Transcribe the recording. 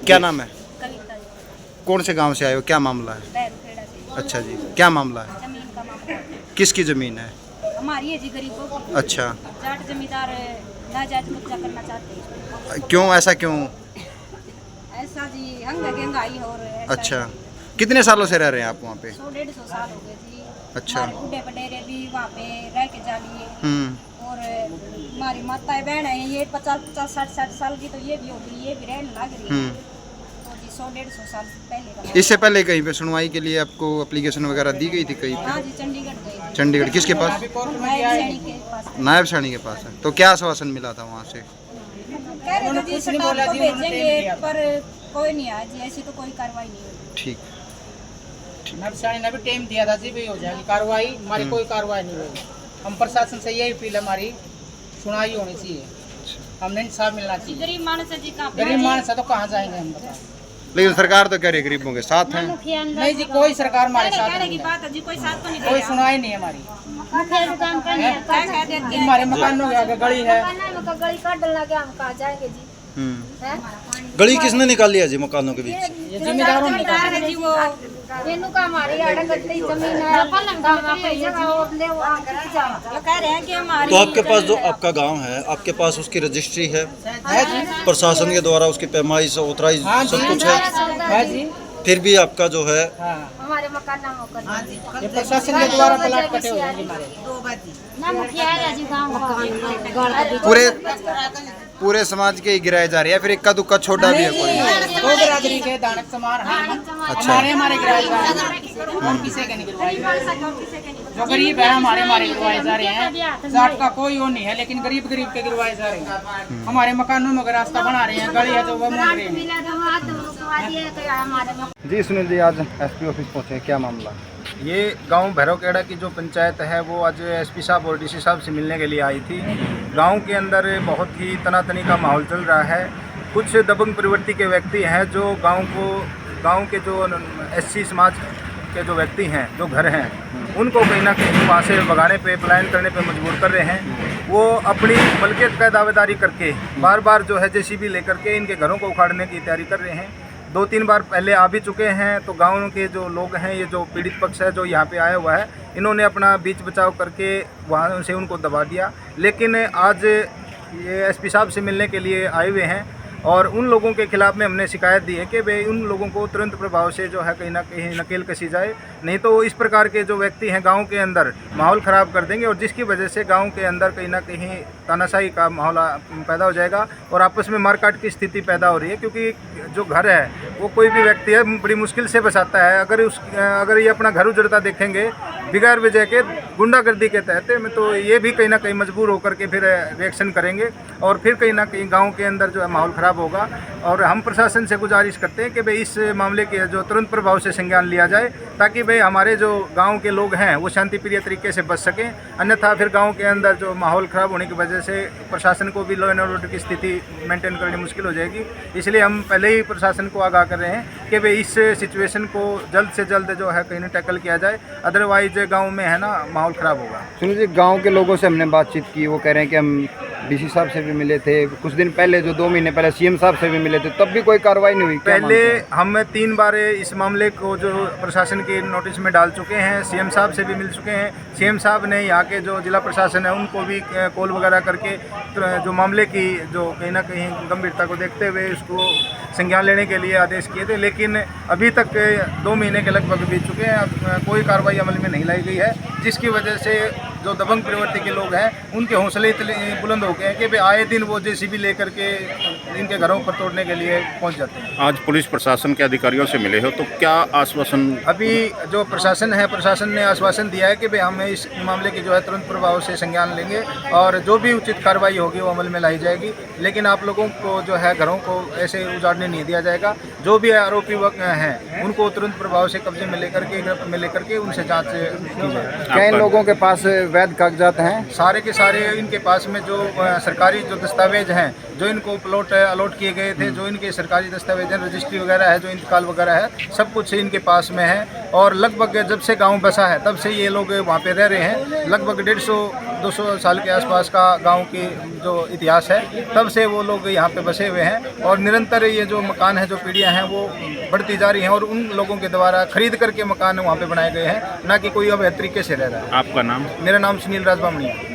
क्या नाम है? कविता जी। कौन से गांव से आए हो? क्या मामला है? बैरुखेड़ा से। अच्छा जी, क्या मामला है? जमीन का मामला है। किसकी ज़मीन है? हमारी है जी, गरीबों की। अच्छा, जाट जमींदार नाजायज कब्जा करना चाहते हैं। क्यों ऐसा क्यों? ऐसा जी हंगाई हो रहा है। अच्छा, कितने सालों से रह रहे हैं आप वहाँ पे? 100-150 साल हो गए जी। अच्छा। हमारे बूढ़े बडेरे भी वहाँ पे रह के जा लिए। और हमारी माताएं बहन है, ये 50-50 60-60 साल की, तो ये भी होगी, ये भी रहने लग रही है। तो जी 100-150 साल पहले का। इससे पहले कहीं पे सुनवाई के लिए आपको एप्लीकेशन वगैरह दी गई थी कहीं हाँ पे? जी, चंडीगढ़ गए थे। चंडीगढ़ किसके पास? नायब सैनी के पास। नायब साहनी के पास है। तो क्या आश्वासन मिला था वहाँ से? कह रहे थे जी सरकार को भेजेंगे, पर कोई नहीं आया जी, ऐसी तो कोई कार्रवाई नहीं हुई। ठीक। नर्सानी ने भी टाइम दिया था जी, भी हो जाएगी कार्रवाई, हमारी कोई कार्रवाई नहीं हुई। हम प्रशासन से यही अपील, हमारी सुनाई होनी चाहिए, हमने इंसाफ मिलना चाहिए। गरीब मानस है जी, कहाँ गरीब मानस है तो कहाँ जाएंगे हम बताओ? लेकिन सरकार तो कह रही है गरीबों के साथ है। नहीं जी, कोई सरकार हमारे साथ कहने की नहीं है, बात है जी, कोई साथ तो नहीं कोई देगा। सुनाई नहीं है हमारी। क्या कह देते हैं? हमारे मकानों के आगे गली है। गली काट डालना, क्या हम कहाँ जाएंगे जी? गली किसने निकाली है जी मकानों के बीच? ये जिम्मेदारों ने निकाला। है जी, वो रेनू का हमारी अड़गती जमीन है। वो कह रहे हैं कि हमारी। तो आपके पास जो आपका गांव है, आपके पास उसकी रजिस्ट्री है प्रशासन के द्वारा, उसकी पैमाइश ऑथराइज हाँ सब जी, कुछ है, है जी। फिर भी आपका जो है हाँ, हमारे मकान नाम होकर ये प्रशासन के द्वारा प्लाट कटे हुए हैं जी हमारे। ना मुखिया है जी, गाँव पूरे समाज के ही गिराए जा रही है, फिर इक्का दुक्का छोटा भी है कोई? दो बिरादरी के दानक समार हैं, अच्छा। हमारे गिराए जा रहे हैं, हम किसी के नहीं गिरवाए जा रहे। जो गरीब है हमारे गिरवाए जा रहे हैं। जाट का कोई वो नहीं है, लेकिन गरीब के गिरवाए जा रहे हैं। हमारे मकानों में रास्ता बना रहे हैं, गली है जो वो मोड़ रहे हैं। जी सुनील जी, आज एसपी ऑफिस पहुंचे, क्या मामला? ये गांव भैरवखेड़ा की जो पंचायत है वो आज एसपी साहब और डीसी साहब से मिलने के लिए आई थी। गांव के अंदर बहुत ही तनातनी का माहौल चल रहा है। कुछ दबंग प्रवृत्ति के व्यक्ति हैं जो गांव के जो एससी समाज के जो व्यक्ति हैं, जो घर हैं, उनको कहीं ना कहीं वहाँ से भगाने पे, पलायन करने पे मजबूर कर रहे हैं। वो अपनी मलकियत का दावेदारी करके बार बार जो है जेसीबी लेकर के इनके घरों को उखाड़ने की तैयारी कर रहे हैं। 2-3 बार पहले आ भी चुके हैं। तो गाँव के जो लोग हैं, ये जो पीड़ित पक्ष है जो यहाँ पे आया हुआ है, इन्होंने अपना बीच बचाव करके वहाँ से उनको दबा दिया। लेकिन आज ये एसपी साहब से मिलने के लिए आए हुए हैं और उन लोगों के खिलाफ़ में हमने शिकायत दी है कि भाई उन लोगों को तुरंत प्रभाव से जो है कहीं ना कहीं नकेल कसी जाए, नहीं तो इस प्रकार के जो व्यक्ति हैं गांव के अंदर माहौल ख़राब कर देंगे और जिसकी वजह से गांव के अंदर कहीं ना कहीं तानाशाही का माहौल पैदा हो जाएगा और आपस में मारकाट की स्थिति पैदा हो रही है। क्योंकि जो घर है वो कोई भी व्यक्ति है बड़ी मुश्किल से बसाता है। अगर ये अपना घर उजड़ता देखेंगे बिगैर वजह के गुंडागर्दी के तहत में, तो ये भी कहीं ना कहीं मजबूर होकर के फिर रिएक्शन करेंगे और फिर कहीं ना कहीं गांव के अंदर जो है माहौल ख़राब होगा। और हम प्रशासन से गुजारिश करते हैं कि भाई इस मामले के जो तुरंत प्रभाव से संज्ञान लिया जाए, ताकि भाई हमारे जो गांव के लोग हैं वो शांतिप्रिय तरीके से बच सकें। अन्यथा फिर गांव के अंदर जो माहौल ख़राब होने की वजह से प्रशासन को भी लॉ एंड ऑर्डर की स्थिति मेंटेन करनी मुश्किल हो जाएगी। इसलिए हम पहले ही प्रशासन को आगाह कर रहे हैं कि भाई इस सिचुएशन को जल्द से जल्द जो है कहीं ना टैकल किया जाए, अदरवाइज गाँव में है ना माहौल ख़राब होगा। सुनील जी, गांव के लोगों से हमने बातचीत की, वो कह रहे हैं कि हम डीसी साहब से भी मिले थे कुछ दिन पहले, जो 2 महीने पहले सीएम साहब से भी मिले थे, तब भी कोई कार्रवाई नहीं हुई। पहले हम 3 बार इस मामले को जो प्रशासन के नोटिस में डाल चुके हैं, सीएम साहब से भी मिल चुके हैं। सीएम साहब ने यहाँ के जो जिला प्रशासन है उनको भी कॉल वगैरह करके जो मामले की जो कहीं ना कहीं गंभीरता को देखते हुए उसको संज्ञान लेने के लिए आदेश किए थे। लेकिन अभी तक 2 महीने के लगभग बीत चुके हैं, कोई कार्रवाई अमल में नहीं लाई गई है, जिसकी वजह से जो दबंग प्रवृत्ति के लोग हैं उनके हौसले इतने बुलंद हो गए हैं कि भाई आए दिन वो जेसीबी लेकर के इनके घरों पर तोड़ने के लिए पहुंच जाते हैं। आज पुलिस प्रशासन के अधिकारियों से मिले हो तो क्या आश्वासन? अभी जो प्रशासन है, प्रशासन ने आश्वासन दिया है कि भाई हम इस मामले की जो है तुरंत प्रभाव से संज्ञान लेंगे और जो भी उचित कार्रवाई होगी वो अमल में लाई जाएगी। लेकिन आप लोगों को जो है घरों को ऐसे उजाड़ने नहीं दिया जाएगा। जो भी आरोपी हैं उनको तुरंत प्रभाव से कब्जे में लेकर के उनसे जाँच की जाए। क्या इन लोगों के पास वैध कागजात हैं? सारे के सारे इनके पास में जो सरकारी जो दस्तावेज हैं, जो इनको प्लॉट अलॉट किए गए थे, जो इनके सरकारी दस्तावेज हैं, रजिस्ट्री वगैरह है, जो इंतकाल वगैरह है, सब कुछ इनके पास में है। और लगभग जब से गांव बसा है तब से ये लोग वहाँ पे रह रहे हैं। लगभग 150-200 साल के आसपास का गांव की जो इतिहास है, तब से वो लोग यहाँ पे बसे हुए हैं। और निरंतर ये जो मकान है, जो पीढ़ियाँ हैं, वो बढ़ती जा रही हैं और उन लोगों के द्वारा खरीद करके मकान वहाँ पे बनाए गए हैं, ना कि कोई अवैध तरीके से रह रहा है। आपका नाम? मेरा नाम सुनील राजबामणी है।